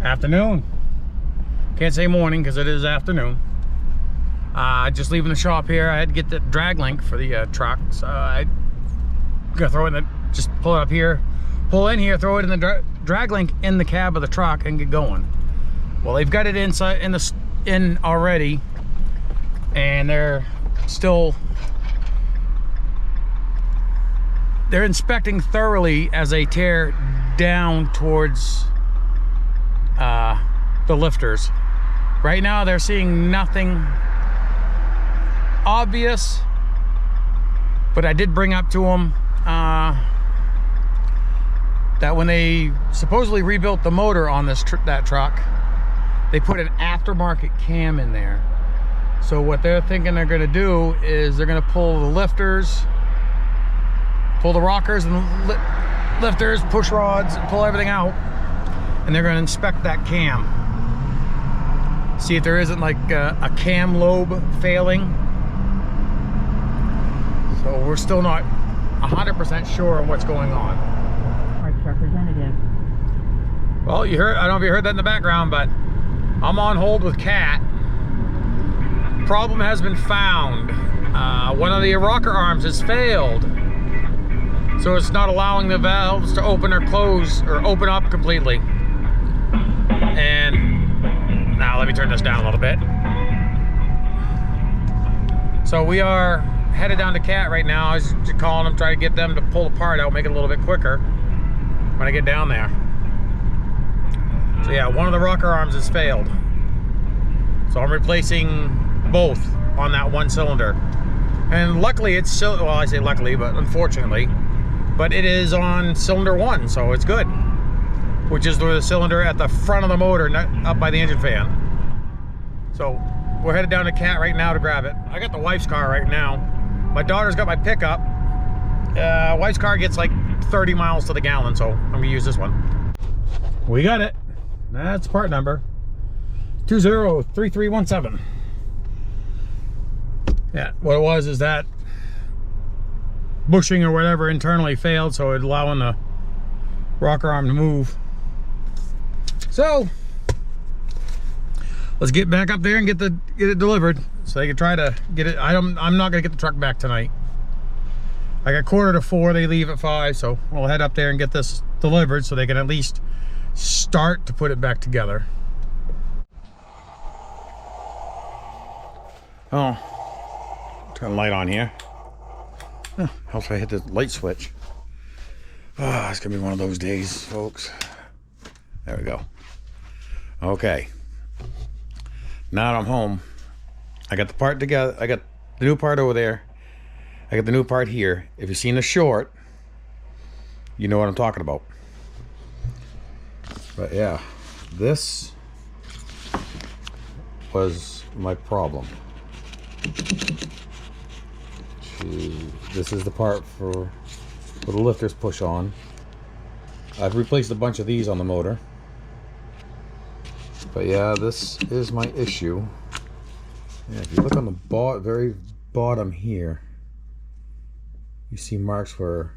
Afternoon. Can't say morning because it is afternoon. Just leaving the shop here. I had to get the drag link for the truck, so I gotta throw it in the, just pull it up here, pull in here, throw it in the drag link in the cab of the truck and get going. Well, they've got it inside in already, and they're inspecting thoroughly as they tear down towards the lifters. Right now they're seeing nothing obvious, but I did bring up to them that when they supposedly rebuilt the motor on that truck, they put an aftermarket cam in there. So what they're thinking they're going to do is they're going to pull the lifters, pull the rockers and lifters, push rods, and pull everything out, and they're going to inspect that cam, see if there isn't like a cam lobe failing. So we're still not 100% sure on what's going on. Parts representative. Well, you heard, I don't know if you heard that in the background, but I'm on hold with Kat. Problem has been found. One of the rocker arms has failed, so it's not allowing the valves to open or close or open up completely. And now let me turn this down a little bit. So we are headed down to Cat right now. I was just calling them, trying to get them to pull the part out, make it a little bit quicker when I get down there. So yeah, one of the rocker arms has failed. So I'm replacing both on that one cylinder. And luckily it's still, well, I say luckily, but unfortunately, but it is on cylinder 1, so it's good. Which is the cylinder at the front of the motor, not up by the engine fan. So we're headed down to Cat right now to grab it. I got the wife's car right now. My daughter's got my pickup. Wife's car gets like 30 miles to the gallon, so I'm gonna use this one. We got it. That's part number 203317. Yeah, what it was is that bushing or whatever internally failed, so it's allowing the rocker arm to move. So let's get back up there and get it delivered, so they can try to get it. I'm not gonna get the truck back tonight. I got 3:45. They leave at 5, so we'll head up there and get this delivered so they can at least start to put it back together. Oh, turn the light on here. Oh, helps if I hit the light switch. Oh, it's gonna be one of those days, folks. There we go. Okay. Now that I'm home, I got the part together. I got the new part over there. I got the new part here. If you've seen the short, you know what I'm talking about. But yeah, this was my problem. This is the part for the lifters push on. I've replaced a bunch of these on the motor. But yeah, this is my issue. Yeah, if you look on the very bottom here, you see marks where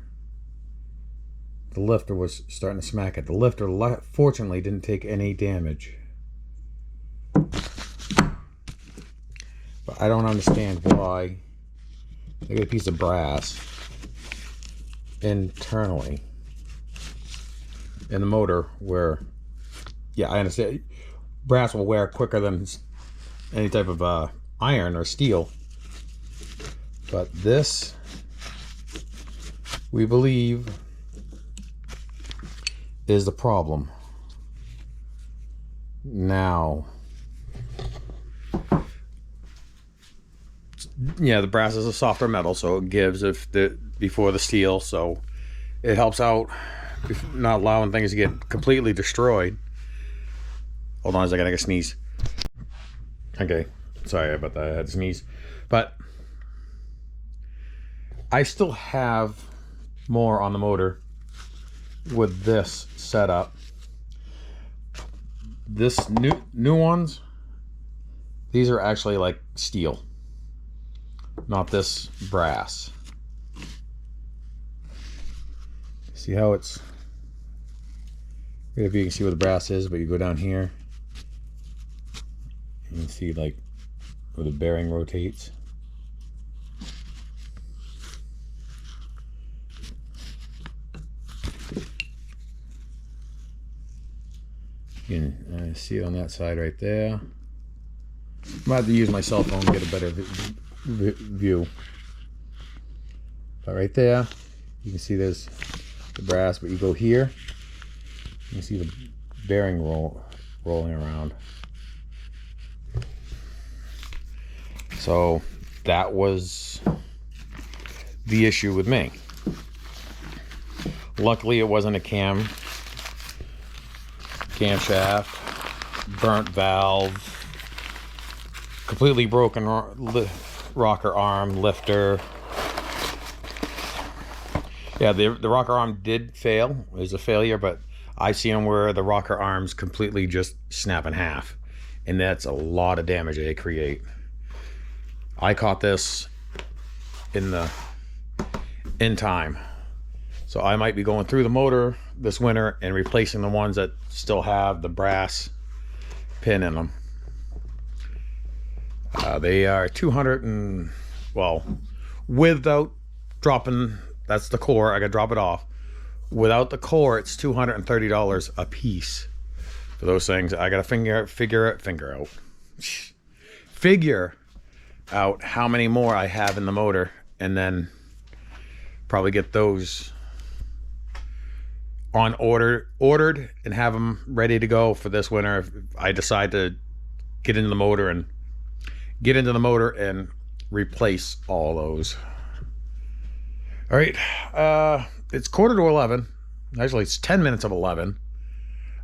the lifter was starting to smack it. The lifter fortunately didn't take any damage. But I don't understand why they get a piece of brass internally in the motor where, yeah, I understand brass will wear quicker than any type of iron or steel, but this, we believe, is the problem. Now, yeah, the brass is a softer metal, so it gives before the steel, so it helps out not allowing things to get completely destroyed. Hold on a second, I gotta sneeze. Okay, sorry about that, I had to sneeze. But I still have more on the motor with this setup. This new ones, these are actually like steel, not this brass. See how it's If you can see where the brass is, but you go down here, you can see like where the bearing rotates. You can see it on that side right there. I'm gonna have to use my cell phone to get a better view. But right there, you can see there's the brass, but you go here, you can see the bearing rolling around. So that was the issue with me. Luckily it wasn't a camshaft, burnt valve, completely broken rocker arm, lifter. Yeah, the rocker arm did fail. It was a failure, but I've seen them where the rocker arms completely just snap in half, and that's a lot of damage they create. I caught this in time, so I might be going through the motor this winter and replacing the ones that still have the brass pin in them. They are 200 and, well, without dropping, that's the core, I gotta drop it off. Without the core, it's $230 a piece for those things. I gotta figure out how many more I have in the motor, and then probably get those on ordered and have them ready to go for this winter if I decide to get into the motor and replace all those. All right, it's 11:15. Actually, it's 10 minutes of 11.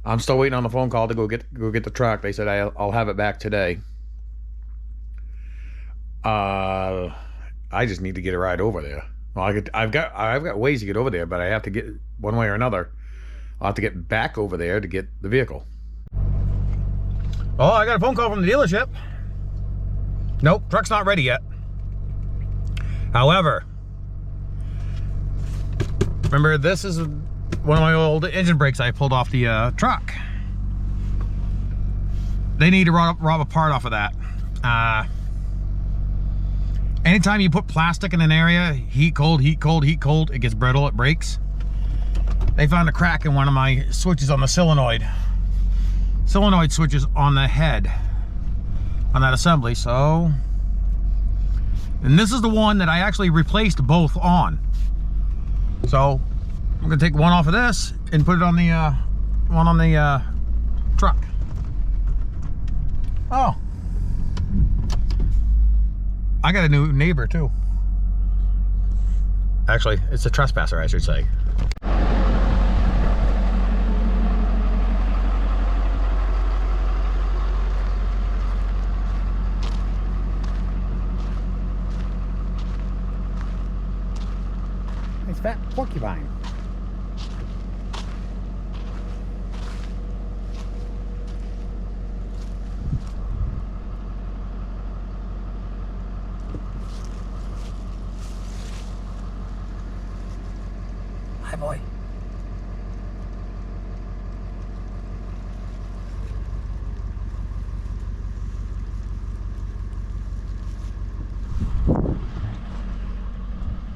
I'm still waiting on the phone call to go get the truck. They said I'll have it back today. I just need to get a ride over there. Well, I've got ways to get over there, but I have to get one way or another. I'll have to get back over there to get the vehicle. Oh, I got a phone call from the dealership. Nope, truck's not ready yet. However, remember, this is one of my old engine brakes I pulled off the truck. They need to rob a part off of that. Anytime you put plastic in an area, heat, cold, it gets brittle, it breaks. They found a crack in one of my switches on the solenoid switches on the head on that assembly. So, and this is the one that I actually replaced both on. So I'm gonna take one off of this and put it on the one on the truck. Oh, I got a new neighbor too. Actually, it's a trespasser, I should say. Nice fat porcupine. Hi, boy.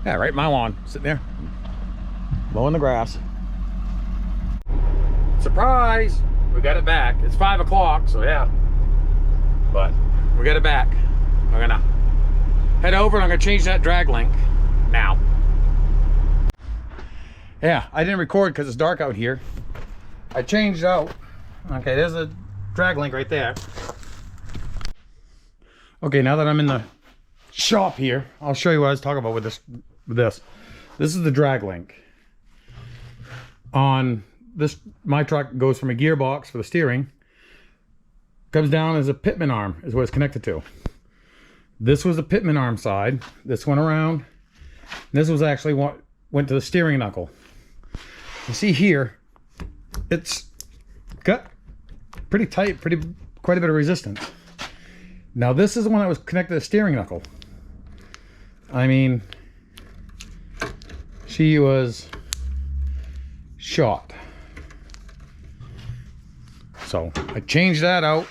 Yeah, right in my lawn, sitting there, mowing the grass. Surprise! We got it back. It's 5 o'clock, so yeah. But we got it back. We're gonna head over and I'm gonna change that drag link now. Yeah, I didn't record because it's dark out here. I changed out. Okay, there's a drag link right there. Okay, now that I'm in the shop here, I'll show you what I was talking about with this. This is the drag link. On this, my truck goes from a gearbox for the steering, comes down as a pitman arm is what it's connected to. This was the pitman arm side. This went around. This was actually what went to the steering knuckle. You see here, it's got pretty tight, quite a bit of resistance. Now this is the one that was connected to the steering knuckle. I mean, she was shot. So I changed that out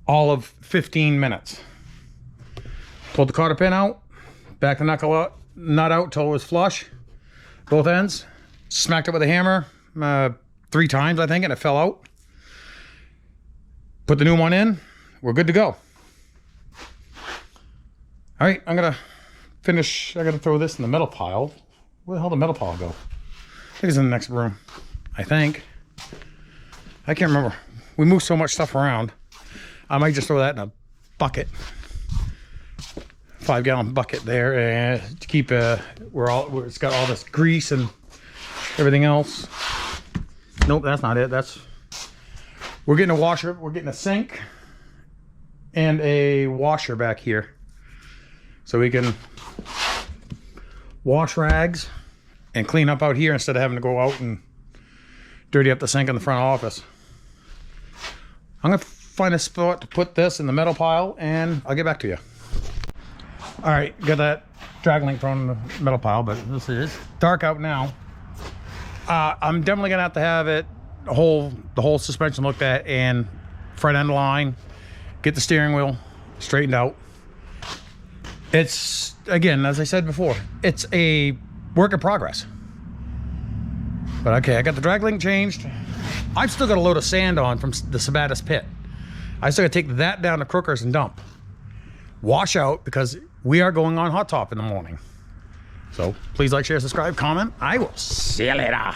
all of 15 minutes. Pulled the cotter pin out, back the nut out till it was flush, both ends. Smacked it with a hammer 3 times, I think, and it fell out. Put the new one in. We're good to go. All right, I'm gonna finish. I gotta throw this in the metal pile. Where the hell did the metal pile go? I think it's in the next room. I think. I can't remember. We moved so much stuff around. I might just throw that in a bucket. 5-gallon bucket there, to keep where it's got all this grease and everything else. Nope, that's not it. We're getting a washer. We're getting a sink and a washer back here, so we can wash rags and clean up out here instead of having to go out and dirty up the sink in the front office. I'm gonna find a spot to put this in the metal pile, and I'll get back to you. All right, got that drag link thrown in the metal pile, but this is dark out now. I'm definitely gonna have to have it the whole suspension looked at and front end line, get the steering wheel straightened out. It's, again, as I said before, it's a work in progress. But okay, I got the drag link changed. I've still got a load of sand on from the Sabatis pit. I still gotta take that down to Crookers and dump. Wash out, because we are going on hot top in the morning. So please like, share, subscribe, comment. I will see you later.